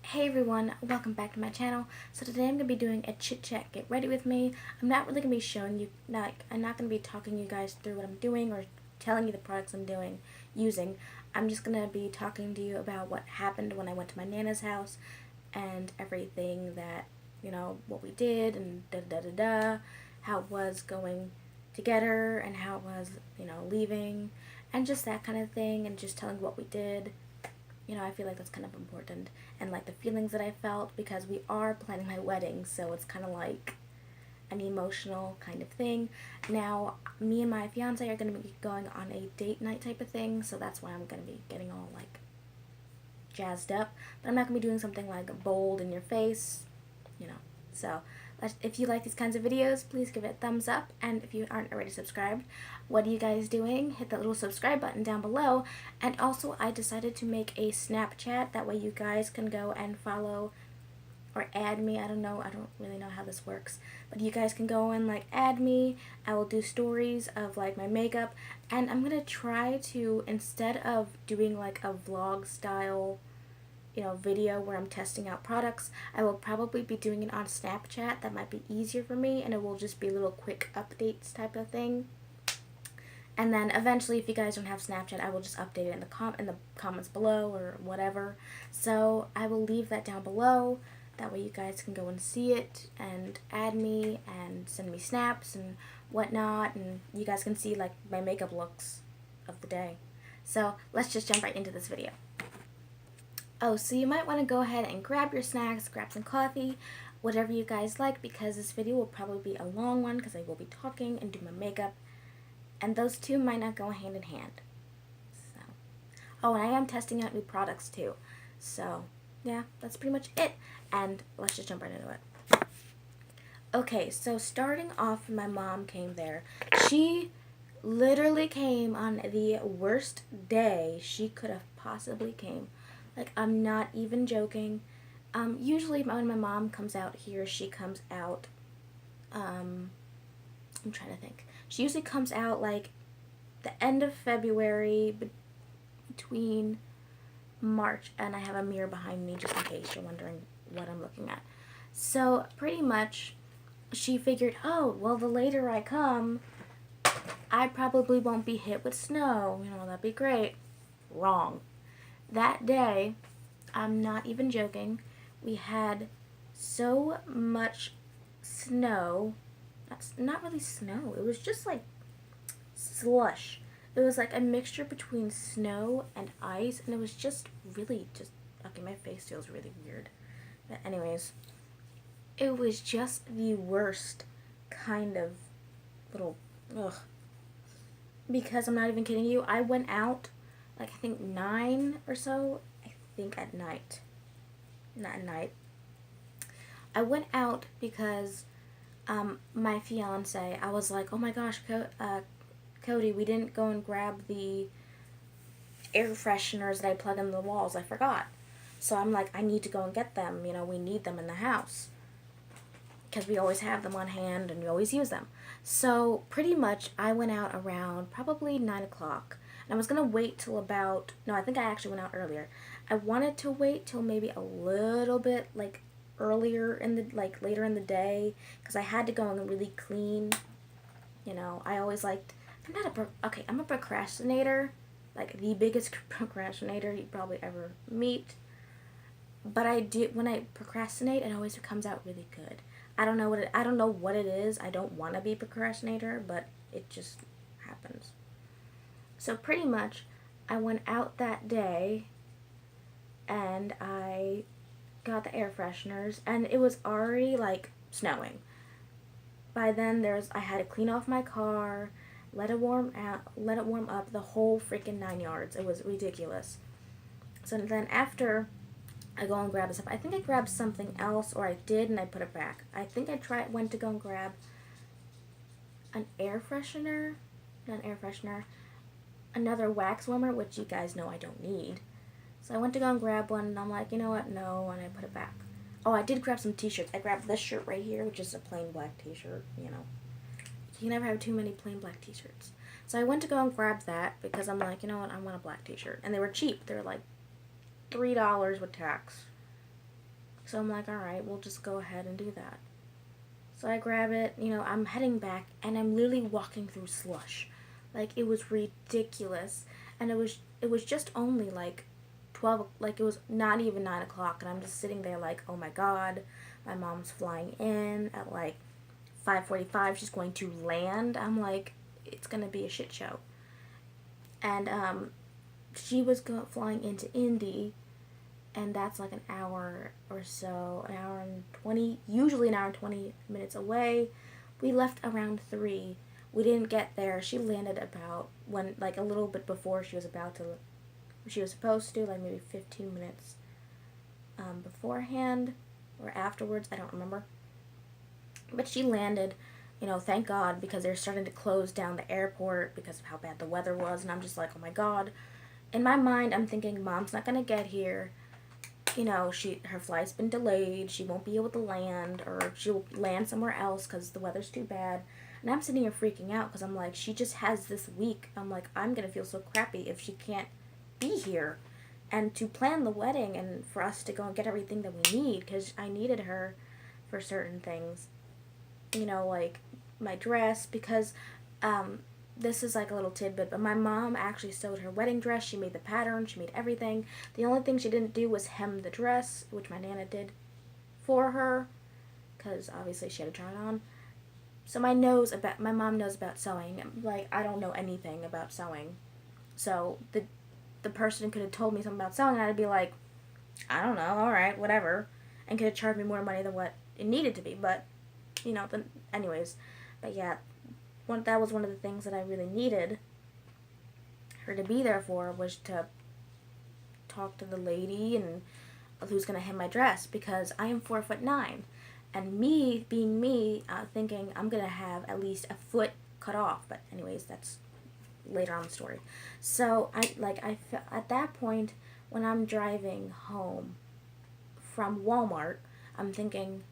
Hey everyone, welcome back to my channel. So today I'm going to be doing a chit chat, get ready with me. I'm not really going to be showing you, I'm not going to be talking you guys through what I'm doing or telling you the products I'm using. I'm just going to be talking to you about what happened when I went to my Nana's house and everything that, what we did and da-da-da-da-da, how it was going to get her and how it was, leaving and just that kind of thing and just telling what we did. I feel like that's kind of important. And like the feelings that I felt, because we are planning my wedding, so it's kind of like an emotional kind of thing. Now, me and my fiance are going to be going on a date night type of thing, so that's why I'm going to be getting all like jazzed up. But I'm not going to be doing something like bold in your face, So, if you like these kinds of videos, please give it a thumbs up. And if you aren't already subscribed, what are you guys doing? Hit that little subscribe button down below. And also, I decided to make a Snapchat. That way you guys can go and follow or add me. I don't know. I don't really know how this works. But you guys can go and like add me. I will do stories of like my makeup. And I'm going to try to, instead of doing like a vlog style video where I'm testing out products, I will probably be doing it on Snapchat. That might be easier for me, and it will just be little quick updates type of thing. And then eventually, if you guys don't have Snapchat, I will just update it in the comments below or whatever. So I will leave that down below. That way you guys can go and see it and add me and send me snaps and whatnot, and you guys can see like my makeup looks of the day. So let's just jump right into this video. Oh, so you might want to go ahead and grab your snacks, grab some coffee, whatever you guys like, because this video will probably be a long one because I will be talking and doing my makeup, and those two might not go hand in hand. So, oh, and I am testing out new products too. So, yeah, that's pretty much it, and let's just jump right into it. Okay, so starting off, my mom came there. She literally came on the worst day she could have possibly came. Like, I'm not even joking. Usually when my mom comes out here, she comes out, I'm trying to think. She usually comes out like the end of February, between March, and I have a mirror behind me just in case you're wondering what I'm looking at. So pretty much she figured, oh, well, the later I come, I probably won't be hit with snow. That'd be great. Wrong. That day, I'm not even joking, we had so much snow. That's not really snow. It was just like slush. It was like a mixture between snow and ice, and it was just really okay, my face feels really weird. But anyways, it was just the worst kind of little, ugh. Because I'm not even kidding you, I went out like I think 9 or so, I think at night. Not at night. I went out because my fiance, I was like, oh my gosh, Cody, we didn't go and grab the air fresheners that I plug in the walls. I forgot. So I'm like, I need to go and get them. We need them in the house. Because we always have them on hand and we always use them. So pretty much I went out around probably 9 o'clock. And I was going to wait till about, no, I think I actually went out earlier. I wanted to wait till maybe a little bit, like, earlier in the, like, later in the day. Because I had to go and really clean. I always liked, I'm a procrastinator. Like, the biggest procrastinator you probably ever meet. But when I procrastinate, it always comes out really good. I don't know what it is. I don't want to be a procrastinator, but it just happens. So pretty much, I went out that day, and I got the air fresheners, and it was already, like, snowing. By then, I had to clean off my car, let it warm up, the whole freaking 9 yards. It was ridiculous. So then after I go and grab stuff, I think I grabbed something else, or I did, and I put it back. I think I went to go and grab an air freshener, not an air freshener, another wax warmer, which you guys know I don't need. So I went to go and grab one, and I'm like, you know what, no, and I put it back. Oh, I did grab some t-shirts. I grabbed this shirt right here, which is a plain black t-shirt, You can never have too many plain black t-shirts. So I went to go and grab that, because I'm like, you know what, I want a black t-shirt. And they were cheap. They were like $3 with tax. So I'm like, alright, we'll just go ahead and do that. So I grab it, I'm heading back, and I'm literally walking through slush. Like, it was ridiculous. And it was just only like 12, like it was not even 9 o'clock, and I'm just sitting there like, oh my god, my mom's flying in at like 5:45, she's going to land. I'm like, it's gonna be a shit show. And she was flying into Indy, and that's like an hour or so, an hour and 20, usually an hour and 20 minutes away. We left around 3. We didn't get there. She landed about like a little bit before she was supposed to, like maybe 15 minutes beforehand or afterwards. I don't remember. But she landed, thank God, because they're starting to close down the airport because of how bad the weather was. And I'm just like, oh my God. In my mind, I'm thinking, Mom's not going to get here. Her flight's been delayed. She won't be able to land, or she'll land somewhere else because the weather's too bad. And I'm sitting here freaking out because I'm like, she just has this week. I'm like, I'm going to feel so crappy if she can't be here. And to plan the wedding and for us to go and get everything that we need, because I needed her for certain things. Like my dress, because this is like a little tidbit, but my mom actually sewed her wedding dress. She made the pattern, she made everything. The only thing she didn't do was hem the dress, which my Nana did for her, because obviously she had to try it on. So my mom knows about sewing. Like, I don't know anything about sewing. So the person could have told me something about sewing, and I'd be like, I don't know, alright, whatever. And could have charged me more money than what it needed to be, but, anyways. But yeah, that was one of the things that I really needed her to be there for, was to talk to the lady and who's going to hem my dress, because I am 4'9", and me being me, thinking I'm going to have at least a foot cut off. But anyways, that's later on the story. So at that point, when I'm driving home from Walmart, I'm thinking,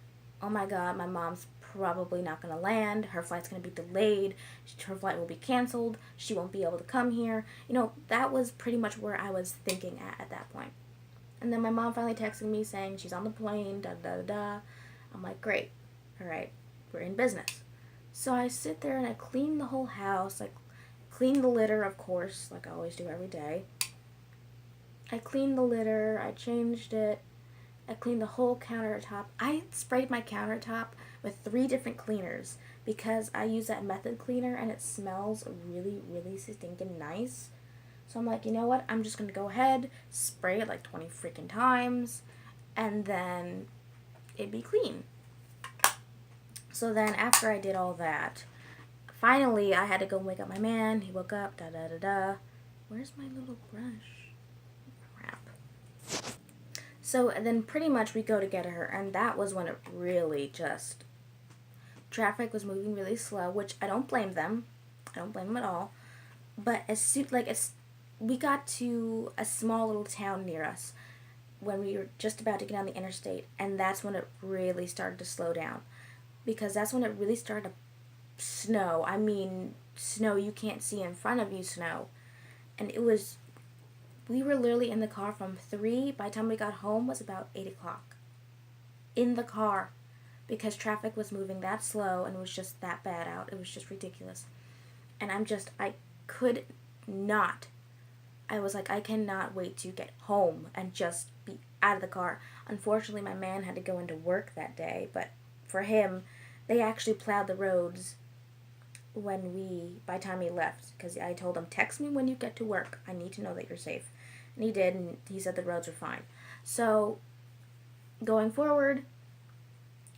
oh my God, my mom's probably not going to land. Her flight's going to be delayed. Her flight will be canceled. She won't be able to come here. That was pretty much where I was thinking at that point. And then my mom finally texted me saying she's on the plane, da da da da. I'm like, great. All right, we're in business. So I sit there and I clean the whole house. I clean the litter, of course, like I always do every day. I cleaned the litter. I changed it. I cleaned the whole countertop. I sprayed my countertop with 3 different cleaners because I use that method cleaner and it smells really, really stinking nice. So I'm like, you know what? I'm just going to go ahead, spray it like 20 freaking times, and then it'd be clean. So then after I did all that, finally I had to go wake up my man. He woke up, da da da da. Where's my little brush? Crap. So then pretty much we go to get her, and that was when it really just, traffic was moving really slow, which I don't blame them. I don't blame them at all. But as we got to a small little town near us when we were just about to get on the interstate, and that's when it really started to slow down, because that's when it really started to snow. I mean, snow you can't see in front of you snow. And we were literally in the car from 3, by the time we got home was about 8 o'clock. In the car, because traffic was moving that slow and it was just that bad out. It was just ridiculous. And I could not. I was like, I cannot wait to get home and just be out of the car. Unfortunately, my man had to go into work that day, but for him, they actually plowed the roads by the time he left, because I told him, text me when you get to work. I need to know that you're safe. And he did, and he said the roads were fine. So, going forward,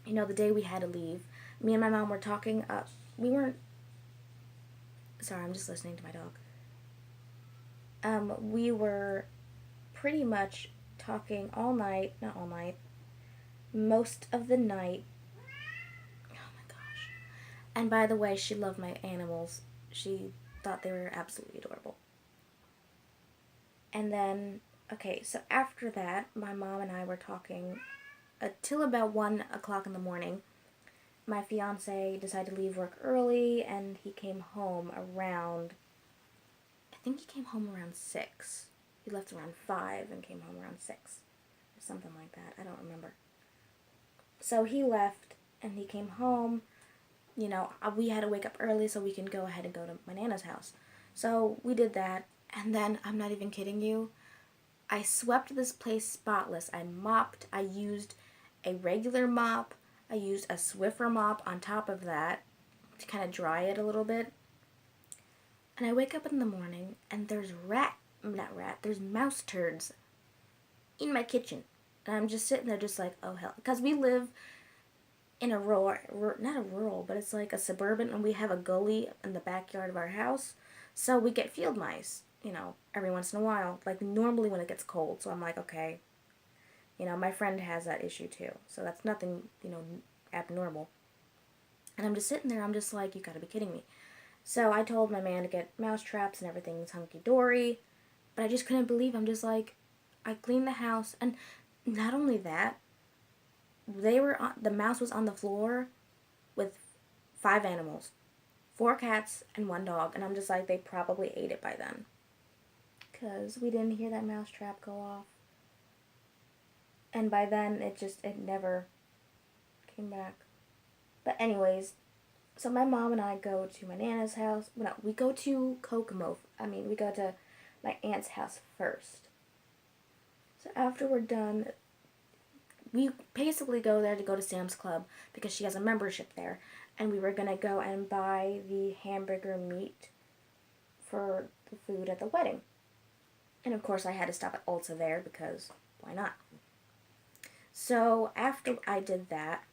the day we had to leave, me and my mom were talking, sorry, I'm just listening to my dog. We were pretty much talking all night, not all night, most of the night. Oh my gosh. And by the way, she loved my animals. She thought they were absolutely adorable. And then, okay, so after that, my mom and I were talking till about 1 o'clock in the morning. My fiance decided to leave work early, and he came home around, I think he came home around 6. He left around 5 and came home around 6. Or something like that. I don't remember. So he left, and he came home. You know, we had to wake up early so we can go ahead and go to my Nana's house. So we did that, and then, I'm not even kidding you, I swept this place spotless. I mopped. I used a regular mop. I used a Swiffer mop on top of that to kind of dry it a little bit. And I wake up in the morning, and there's there's mouse turds in my kitchen. And I'm just sitting there just like, oh hell. Because we live in a not a rural, but it's like a suburban, and we have a gully in the backyard of our house. So we get field mice, you know, every once in a while. Like normally when it gets cold. So I'm like, okay, you know, my friend has that issue too. So that's nothing, you know, abnormal. And I'm just sitting there, I'm just like, you gotta be kidding me. So I told my man to get mouse traps and everything's hunky-dory. But I just couldn't believe, I'm just like, I cleaned the house, and not only that, the mouse was on the floor with 5 animals, 4 cats and 1 dog, and I'm just like, they probably ate it by then, because we didn't hear that mouse trap go off, and by then it never came back. But anyways, so my mom and I go to my Nana's house. No, we go to Kokomo. We go to my aunt's house first. So after we're done, we basically go there to go to Sam's Club because she has a membership there. And we were going to go and buy the hamburger meat for the food at the wedding. And of course I had to stop at Ulta there because why not? So after I did that,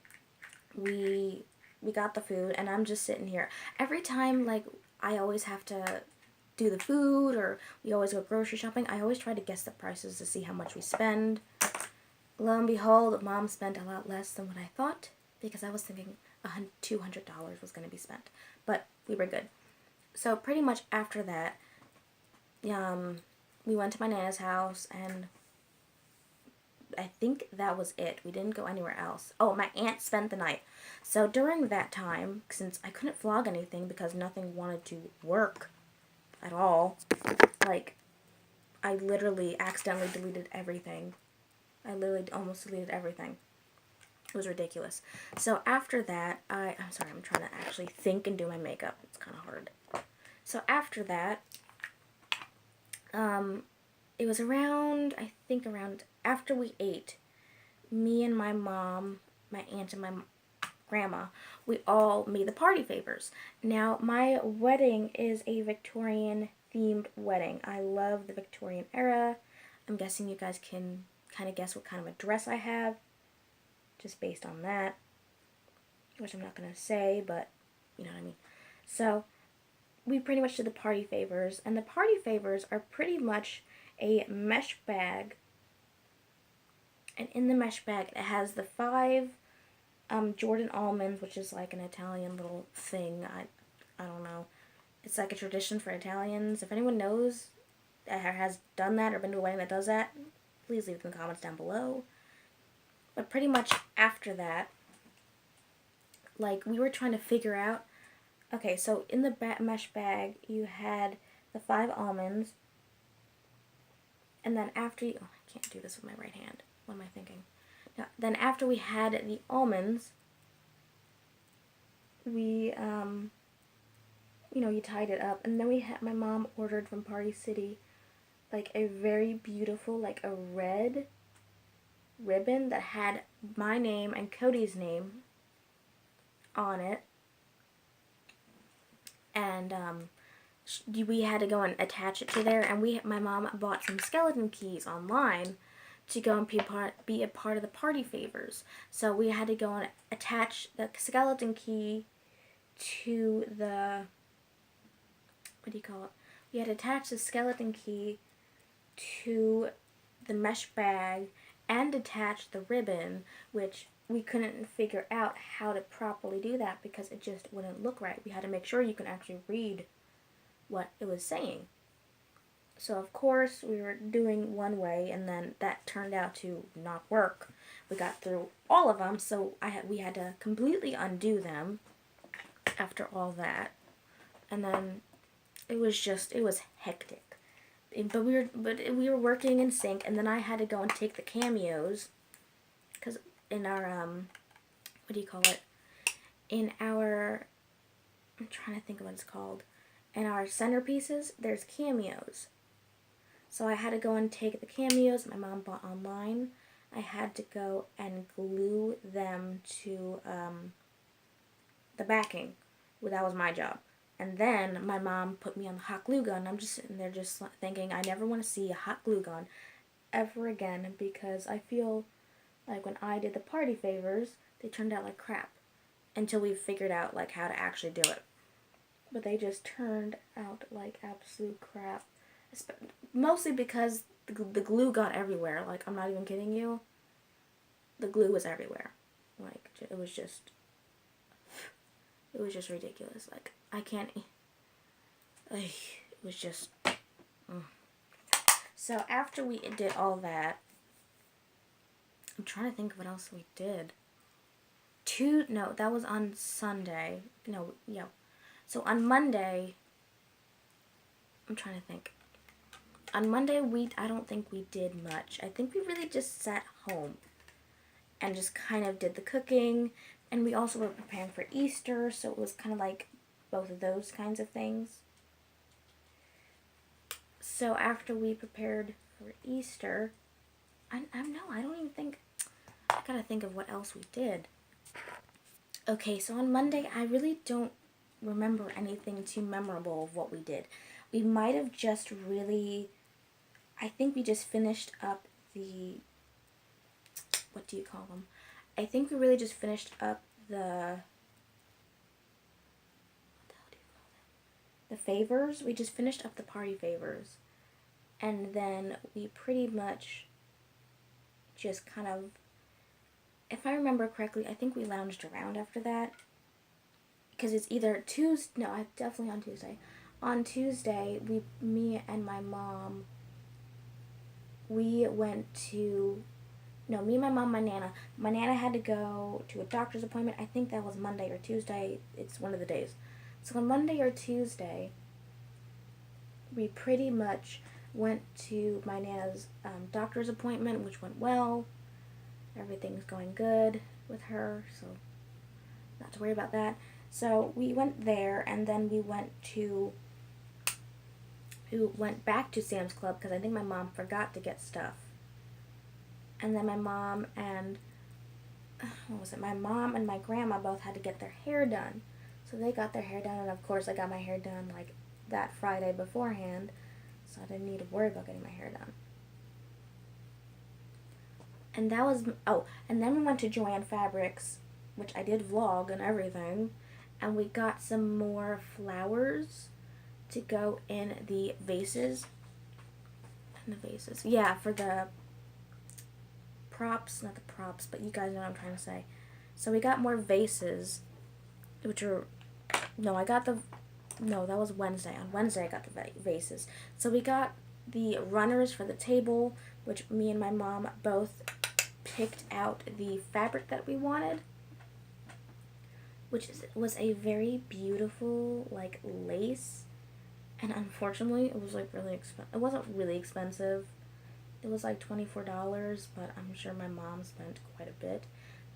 we got the food, and I'm just sitting here. Every time, like, I always have to do the food, or we always go grocery shopping, I always try to guess the prices to see how much we spend. Lo and behold, Mom spent a lot less than what I thought, because I was thinking $200 was going to be spent. But we were good. So pretty much after that, we went to my Nana's house, and I think that was it. We didn't go anywhere else. Oh, my aunt spent the night. So during that time, since I couldn't vlog anything because nothing wanted to work at all, like, I literally accidentally deleted everything. I literally almost deleted everything. It was ridiculous. So after that, I'm sorry, I'm trying to actually think and do my makeup. It's kind of hard. So after that, it was around after we ate, me and my mom, my aunt, and my grandma, we all made the party favors. Now, my wedding is a Victorian themed wedding. I love the Victorian era. I'm guessing you guys can kind of guess what kind of a dress I have, just based on that, which I'm not going to say, but you know what I mean. So, we pretty much did the party favors, and the party favors are pretty much a mesh bag, and in the mesh bag it has the 5 Jordan almonds, which is like an Italian little thing. I don't know. It's like a tradition for Italians. If anyone knows that has done that or been to a wedding that does that, please leave it in the comments down below. But pretty much after that, like, we were trying to figure out, okay, so in the mesh bag you had the 5 almonds, and then after you, oh, I can't do this with my right hand. What am I thinking? Now, then after we had the almonds, we, you tied it up, and then my mom ordered from Party City, like, a very beautiful, like, a red ribbon that had my name and Cody's name on it, and, we had to go and attach it to there, and my mom bought some skeleton keys online to go and be a part of the party favors. So we had to go and attach the skeleton key to the, what do you call it? We had to attach the skeleton key to the mesh bag and attach the ribbon, which we couldn't figure out how to properly do that because it just wouldn't look right. We had to make sure you can actually read what it was saying. So of course we were doing one way, and then that turned out to not work. We got through all of them, so we had to completely undo them after all that, and then it was hectic. But we were working in sync, and then I had to go and take the cameos, because in our what do you call it? In our, I'm trying to think of what it's called. In our centerpieces, there's cameos. So I had to go and take the cameos my mom bought online. I had to go and glue them to the backing. Well, that was my job. And then my mom put me on the hot glue gun. I'm just sitting there just thinking I never want to see a hot glue gun ever again, because I feel like when I did the party favors, they turned out like crap until we figured out like how to actually do it. But they just turned out like absolute crap. Mostly because the glue got everywhere. Like, I'm not even kidding you. The glue was everywhere. Like, it was just ridiculous. Like, I can't, it was just, So after we did all that, I'm trying to think of what else we did. No, that was on Sunday. No, yeah. So on Monday, I'm trying to think. On Monday, I don't think we did much. I think we really just sat home and just kind of did the cooking. And we also were preparing for Easter, so it was kind of like both of those kinds of things. So after we prepared for Easter, I don't even think, I gotta think of what else we did. Okay, so on Monday, I really don't remember anything too memorable of what we did. We might have just really, I think we just finished up the, what do you call them? I think we really just finished up the, what the hell do you call them? The favors. We just finished up the party favors. And then we pretty much just kind of, if I remember correctly, I think we lounged around after that. Because it's either Tuesday, no, definitely on Tuesday. On Tuesday, me and my mom, we went to, no, me, my mom, my Nana. My Nana had to go to a doctor's appointment. I think that was Monday or Tuesday. It's one of the days. So on Monday or Tuesday, we pretty much went to my Nana's doctor's appointment, which went well. Everything's going good with her, so not to worry about that. So we went there, and then we went back to Sam's Club because I think my mom forgot to get stuff. And then my mom and my mom and my grandma both had to get their hair done. So they got their hair done, and of course I got my hair done like that Friday beforehand, so I didn't need to worry about getting my hair done. And that was, and then we went to Joann Fabrics, which I did vlog and everything, and we got some more flowers to go in the vases. Yeah, for the props, not the props, but you guys know what I'm trying to say. So we got more vases, which are, that was Wednesday. On Wednesday I got the vases. So we got the runners for the table, which me and my mom both picked out the fabric that we wanted, which was a very beautiful, like, lace. And unfortunately, it was like really expensive. It wasn't really expensive. It was like $24, but I'm sure my mom spent quite a bit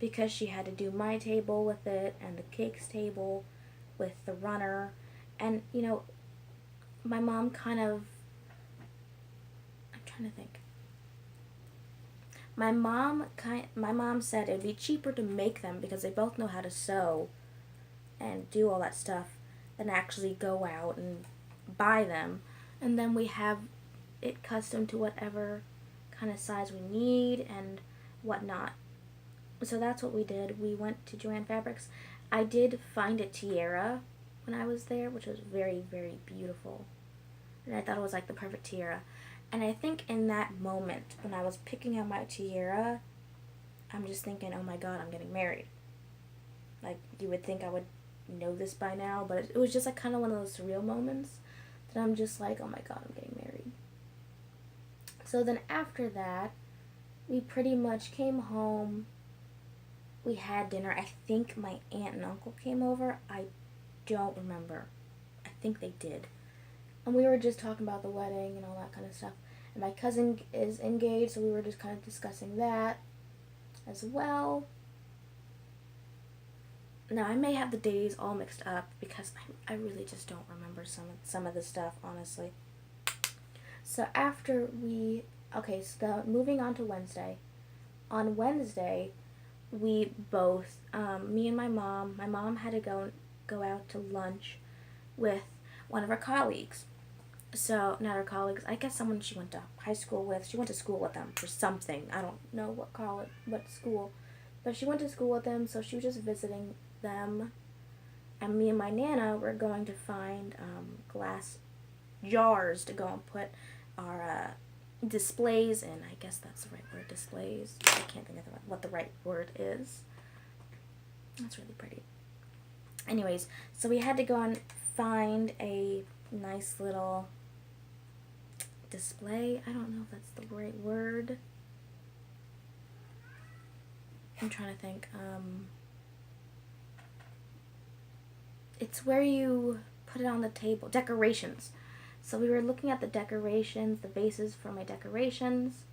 because she had to do my table with it and the cakes table with the runner. And, my mom kind of, I'm trying to think. My mom said it'd be cheaper to make them because they both know how to sew and do all that stuff than actually go out and buy them. And then we have it custom to whatever kind of size we need and whatnot. So that's what we did. We went to Joann Fabrics. I did find a tiara when I was there, which was very, very beautiful. And I thought it was like the perfect tiara. And I think in that moment, when I was picking out my tiara, I'm just thinking, oh my god, I'm getting married. Like, you would think I would know this by now, but it was just like kind of one of those surreal moments that I'm just like, oh my god, I'm getting married. So then after that, we pretty much came home. We had dinner. I think my aunt and uncle came over. I don't remember. I think they did. And we were just talking about the wedding and all that kind of stuff. And my cousin is engaged, so we were just kind of discussing that as well. Now, I may have the days all mixed up because I really just don't remember some of the stuff, honestly. So after we, okay, so moving on to Wednesday. On Wednesday, we both, me and my mom had to go out to lunch with one of her colleagues. So, not her colleagues, I guess someone she went to high school with. She went to school with them for something. I don't know what school. But she went to school with them, so she was just visiting them. And me and my Nana were going to find glass jars to go and put our displays in. I guess that's the right word, displays. I can't think of what the right word is. That's really pretty. Anyways, so we had to go and find a nice little display. I don't know if that's the right word. I'm trying to think. It's where you put it on the table. Decorations. So we were looking at the decorations, the bases for my decorations.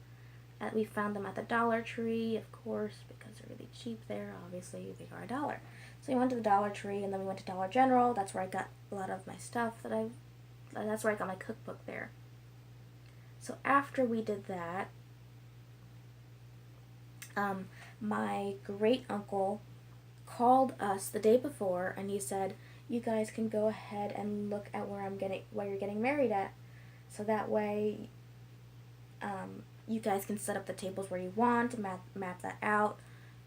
We found them at the Dollar Tree, of course, because they're really cheap there. Obviously, they are $1. So we went to the Dollar Tree, and then we went to Dollar General. That's where I got a lot of my stuff that's where I got my cookbook there. So after we did that, my great uncle called us the day before, and he said, "You guys can go ahead and look at where you're getting married at, so that way, you guys can set up the tables where you want, map that out,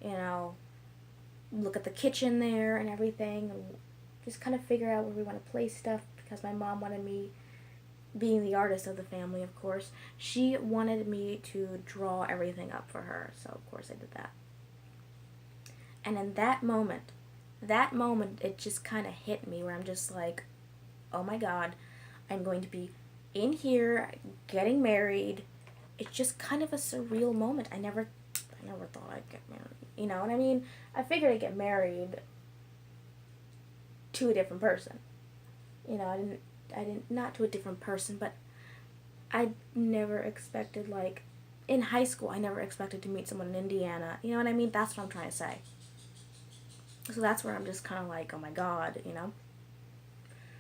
you know, look at the kitchen there and everything, and just kind of figure out where we want to place stuff." Because my mom wanted me, being the artist of the family, of course, she wanted me to draw everything up for her. So of course I did that. And in that moment, it just kind of hit me where I'm just like, oh my God, I'm going to be in here getting married. It's just kind of a surreal moment. I never thought I'd get married. You know what I mean? I figured I'd get married to a different person. You know, I didn't, not to a different person, but I never expected, like, in high school, I never expected to meet someone in Indiana. You know what I mean? That's what I'm trying to say. So that's where I'm just kind of like, oh my God, you know?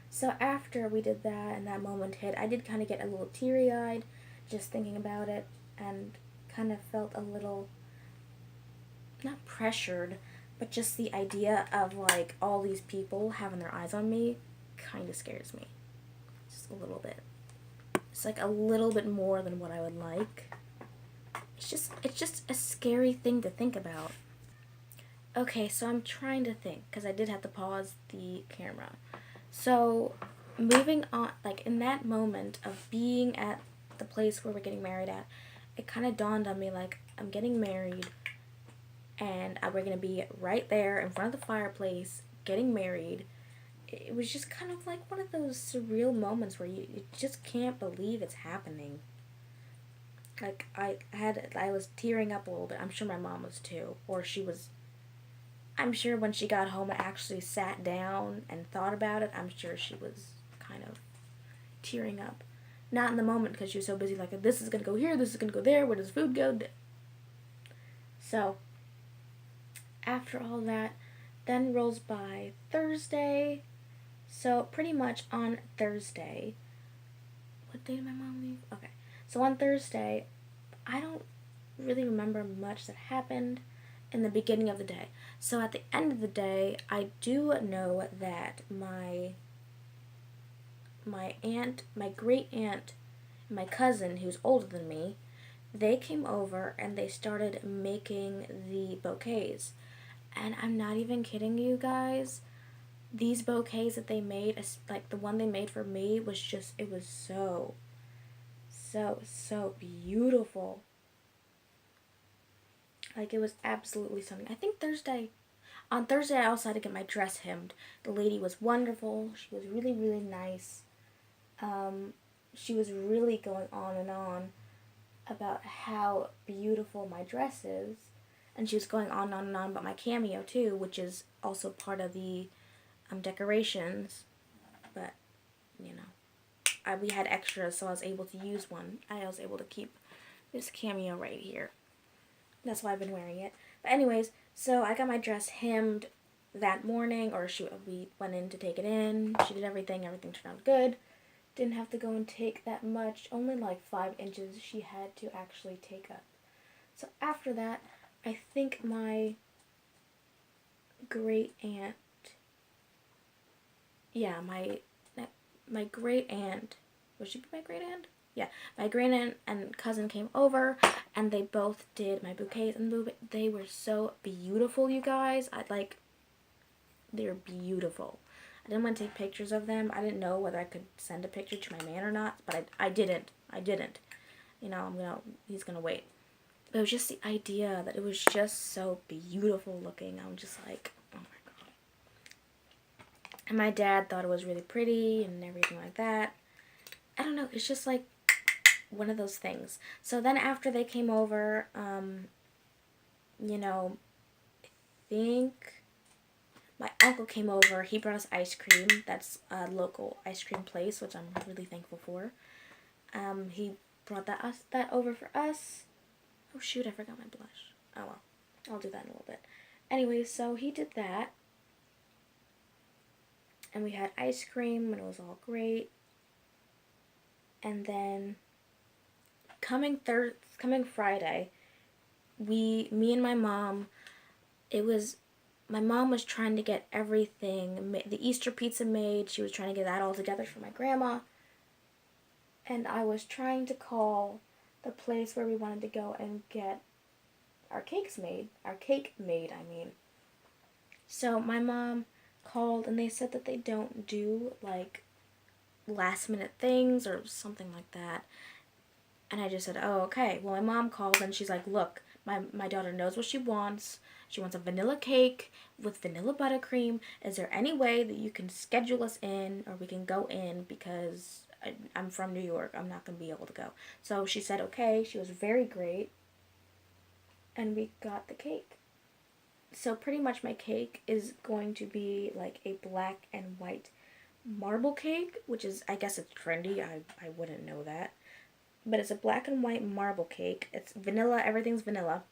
So after we did that and that moment hit, I did kind of get a little teary-eyed just thinking about it, and kind of felt a little, not pressured, but just the idea of, like, all these people having their eyes on me kind of scares me. Just a little bit. It's like a little bit more than what I would like. It's just a scary thing to think about. Okay, so I'm trying to think, because I did have to pause the camera. So, moving on, like, in that moment of being at the place where we're getting married at, it kind of dawned on me, like, I'm getting married, and we're going to be right there in front of the fireplace, getting married. It was just kind of like one of those surreal moments where you just can't believe it's happening. Like, I was tearing up a little bit. I'm sure my mom was too, or I'm sure when she got home and actually sat down and thought about it, I'm sure she was kind of tearing up. Not in the moment because she was so busy, like, this is going to go here, this is going to go there, where does food go? So, after all that, then rolls by Thursday. So, pretty much on Thursday, what day did my mom leave? Okay. So, on Thursday, I don't really remember much that happened in the beginning of the day. So at the end of the day, I do know that my aunt, my great aunt, and my cousin, who's older than me, they came over and they started making the bouquets. And I'm not even kidding you guys. These bouquets that they made, like the one they made for me, was just, it was so beautiful. Like, it was absolutely something. I think on Thursday I also had to get my dress hemmed. The lady was wonderful. She was really, really nice. She was really going on and on about how beautiful my dress is. And she was going on and on and on about my cameo too, which is also part of the decorations. But, you know, we had extras, so I was able to use one. I was able to keep this cameo right here. That's why I've been wearing it. But anyways, so I got my dress hemmed. that morning, or we went in to take it in. She did everything. Everything turned out good. Didn't have to go and take that much. Only like 5 inches she had to actually take up. So after that, I think my great aunt, yeah, my great aunt, would she be my great aunt? Yeah, my great aunt and cousin came over, and they both did my bouquets, and they were so beautiful, you guys. They're beautiful. I didn't want to take pictures of them. I didn't know whether I could send a picture to my man or not, but I didn't. You know, he's gonna wait. But it was just the idea that it was just so beautiful looking. I'm just like, oh my god. And my dad thought it was really pretty and everything like that. I don't know, it's just like one of those things. So then after they came over, you know, I think my uncle came over. He brought us ice cream. That's a local ice cream place, which I'm really thankful for. He brought that over for us. Oh shoot, I forgot my blush. Oh well, I'll do that in a little bit. Anyway, so he did that. And we had ice cream, and it was all great. And then coming Friday, me and my mom, my mom was trying to get everything, the Easter pizza made. She was trying to get that all together for my grandma. And I was trying to call the place where we wanted to go and get our cake made, I mean. So my mom called, and they said that they don't do, like, last minute things or something like that. And I just said, oh, okay. Well, my mom called, and she's like, look, my daughter knows what she wants. She wants a vanilla cake with vanilla buttercream. Is there any way that you can schedule us in, or we can go in, because I'm from New York. I'm not going to be able to go. So she said, okay. She was very great. And we got the cake. So pretty much my cake is going to be like a black and white marble cake, which is, I guess it's trendy. I wouldn't know that. But it's a black and white marble cake. It's vanilla. Everything's vanilla.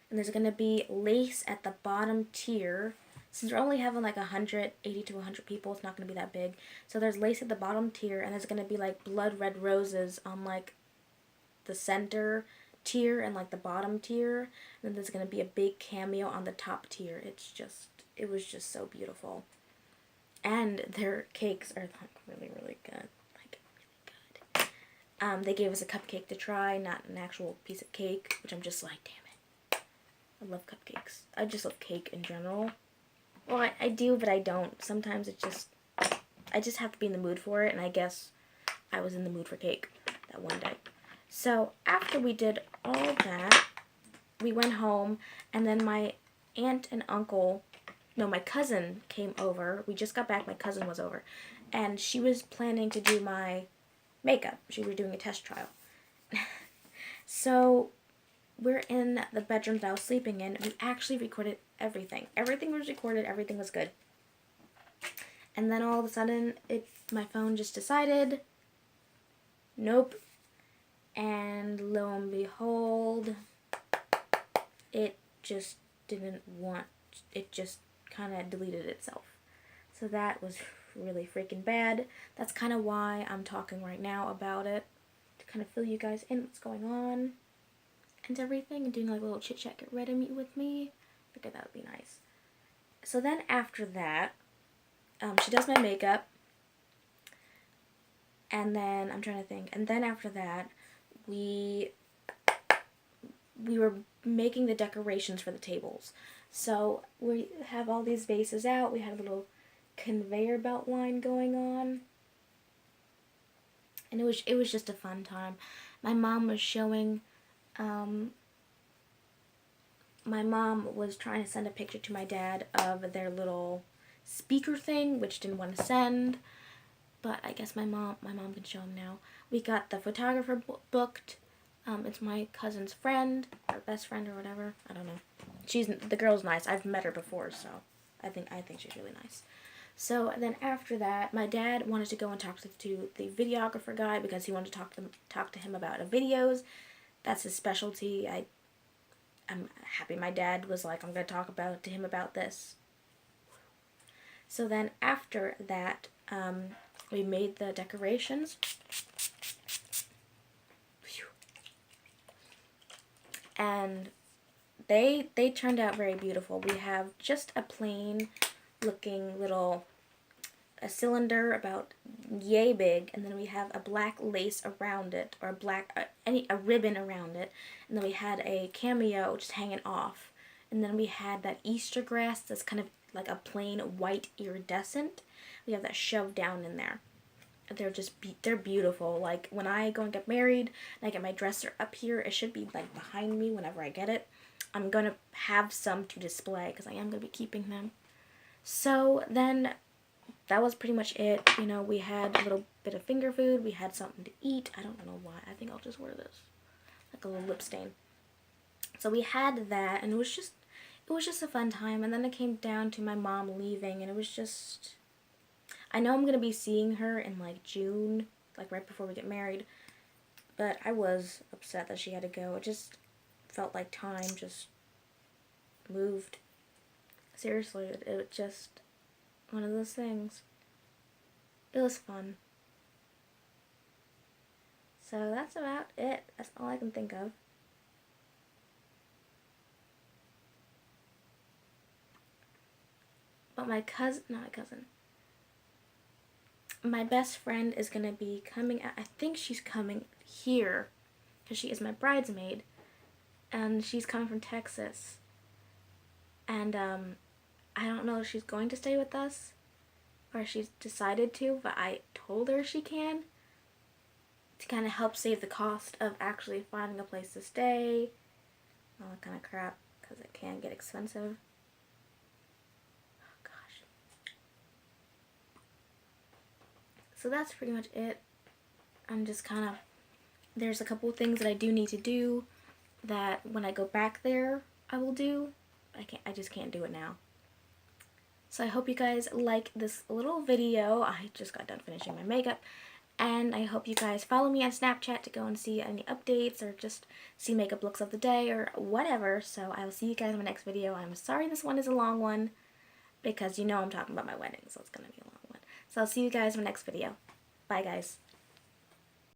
And there's going to be lace at the bottom tier. Since we're only having like 80 to 100 people, it's not going to be that big. So there's lace at the bottom tier, and there's going to be like blood red roses on like the center tier and like the bottom tier. And then there's going to be a big cameo on the top tier. It was just so beautiful. And their cakes are like really, really good. Like really good. They gave us a cupcake to try, not an actual piece of cake, which I'm just like, damn it. I love cupcakes. I just love cake in general. Well, I do, but I don't. Sometimes I just have to be in the mood for it, and I guess I was in the mood for cake that one day. So after we did all that, we went home, and then my aunt and uncle, no, my cousin came over. We just got back. My cousin was over, and she was planning to do my makeup. She was doing a test trial. So we're in the bedroom that I was sleeping in. We actually recorded everything. Everything was recorded. Everything was good. And then all of a sudden, my phone just decided, nope. And lo and behold, it just it just kind of deleted itself. So that was really freaking bad. That's kind of why I'm talking right now about it, to kind of fill you guys in what's going on and everything, and doing like a little chit chat, get ready with me. I figured that would be nice. So then after that, she does my makeup, and then I'm trying to think, and then after that, we were making the decorations for the tables. So we have all these vases out. We had a little conveyor belt line going on, and it was just a fun time. My mom was showing. My mom was trying to send a picture to my dad of their little speaker thing, which didn't want to send. But I guess my mom can show him now. We got the photographer booked. It's my cousin's friend, or best friend, or whatever. I don't know. The girl's nice. I've met her before, so I think she's really nice. So then after that, my dad wanted to go and talk to the videographer guy, because he wanted to talk to him about videos. That's his specialty. I'm happy my dad was like, I'm going to talk to him about this. So then after that, we made the decorations. And they turned out very beautiful. We have just a plain looking little a cylinder about yay big, and then we have a black lace around it, or a black a ribbon around it, and then we had a cameo just hanging off, and then we had that Easter grass that's kind of like a plain white iridescent. We have that shoved down in there. They're just they're beautiful. Like when I go and get married and I get my dresser up here, it should be like behind me whenever I get it. I'm gonna have some to display because I am gonna be keeping them. So then that was pretty much it. You know, we had a little bit of finger food. We had something to eat. I don't know why. I think I'll just wear this. Like a little lip stain. So we had that, and it was just a fun time. And then it came down to my mom leaving, and it was just, I know I'm going to be seeing her in like June, like right before we get married. But I was upset that she had to go. It just felt like time just moved. Seriously, it was just one of those things. It was fun. So that's about it. That's all I can think of. But my cousin, not my cousin, my best friend is going to be coming out. I think she's coming here because she is my bridesmaid. And she's coming from Texas. And I don't know if she's going to stay with us or she's decided to, but I told her she can, to kind of help save the cost of actually finding a place to stay, all that kind of crap, because it can get expensive. Oh gosh. So that's pretty much it. I'm just kind of, there's a couple of things that I do need to do that when I go back there I will do. I just can't do it now. So I hope you guys like this little video. I just got done finishing my makeup. And I hope you guys follow me on Snapchat to go and see any updates or just see makeup looks of the day or whatever. So I will see you guys in my next video. I'm sorry this one is a long one because you know I'm talking about my wedding, so it's going to be a long one. So I'll see you guys in my next video. Bye guys.